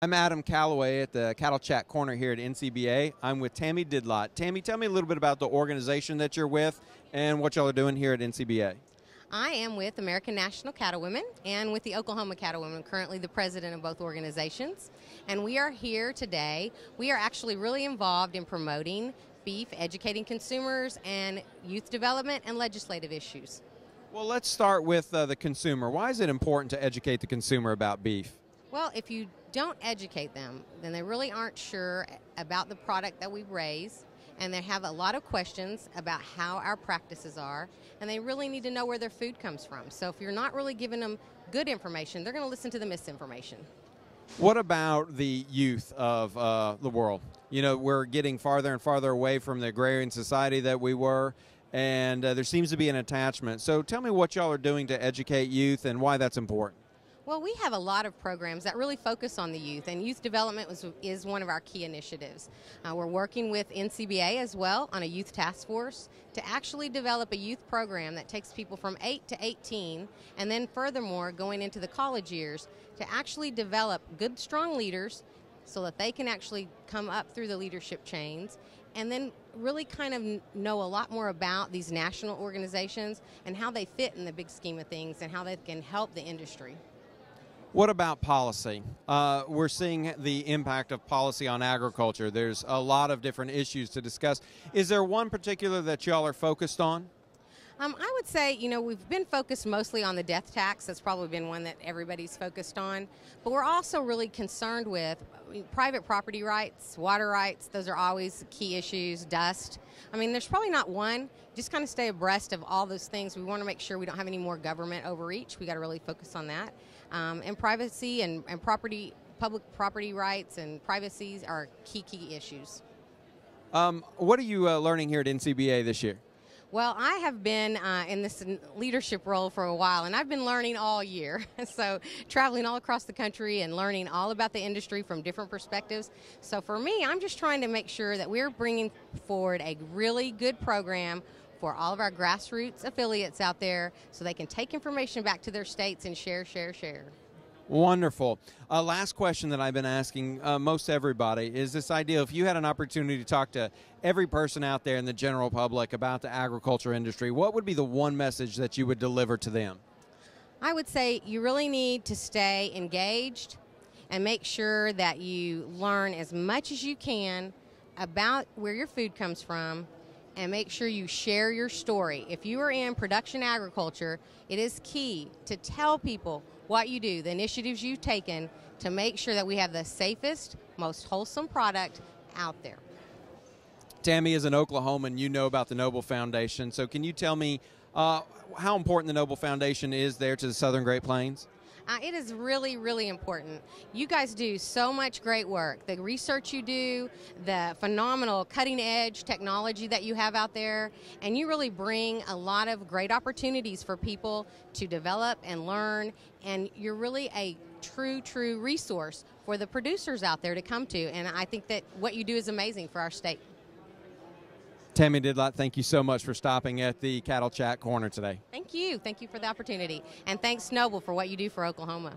I'm Adam Calaway at the Cattle Chat Corner here at NCBA. I'm with Tammi Didlot. Tammi, tell me a little bit about the organization that you're with and what y'all are doing here at NCBA. I am with American National Cattlewomen and with the Oklahoma Cattlewomen, currently the president of both organizations. And we are here today. We are actually really involved in promoting beef, educating consumers, and youth development and legislative issues. Well, let's start with the consumer. Why is it important to educate the consumer about beef? Well, if you don't educate them, then they really aren't sure about the product that we raise, and they have a lot of questions about how our practices are, and they really need to know where their food comes from. So if you're not really giving them good information, they're going to listen to the misinformation. What about the youth of the world? You know, we're getting farther and farther away from the agrarian society that we were, and there seems to be an attachment. So tell me what y'all are doing to educate youth and why that's important. Well, we have a lot of programs that really focus on the youth, and youth development is one of our key initiatives. We're working with NCBA as well on a youth task force to actually develop a youth program that takes people from 8 to 18, and then furthermore going into the college years to actually develop good, strong leaders so that they can actually come up through the leadership chains and then really kind of know a lot more about these national organizations and how they fit in the big scheme of things and how they can help the industry. What about policy? We're seeing the impact of policy on agriculture. There's a lot of different issues to discuss. Is there one particular that y'all are focused on? I would say, you know, we've been focused mostly on the death tax. That's probably been one that everybody's focused on. But we're also really concerned with private property rights, water rights. Those are always key issues, dust. I mean, there's probably not one. Just kind of stay abreast of all those things. We want to make sure we don't have any more government overreach. We got to really focus on that. And privacy and property, public property rights and privacy are key issues. What are you learning here at NCBA this year? Well, I have been in this leadership role for a while, and I've been learning all year. So traveling all across the country and learning all about the industry from different perspectives. So for me, I'm just trying to make sure that we're bringing forward a really good program for all of our grassroots affiliates out there so they can take information back to their states and share. Wonderful. Last question that I've been asking most everybody is this idea: if you had an opportunity to talk to every person out there in the general public about the agriculture industry, what would be the one message that you would deliver to them? I would say you really need to stay engaged and make sure that you learn as much as you can about where your food comes from, and make sure you share your story. If you are in production agriculture, it is key to tell people what you do, the initiatives you've taken to make sure that we have the safest, most wholesome product out there. Tammi, as an Oklahoman, you know about the Noble Foundation. So can you tell me how important the Noble Foundation is there to the Southern Great Plains? It is really, really important. You guys do so much great work. The research you do, the phenomenal cutting-edge technology that you have out there, and you really bring a lot of great opportunities for people to develop and learn, and you're really a true resource for the producers out there to come to, and I think that what you do is amazing for our state. Tammi Didlot, thank you so much for stopping at the Cattle Chat Corner today. Thank you. Thank you for the opportunity. And thanks, Noble, for what you do for Oklahoma.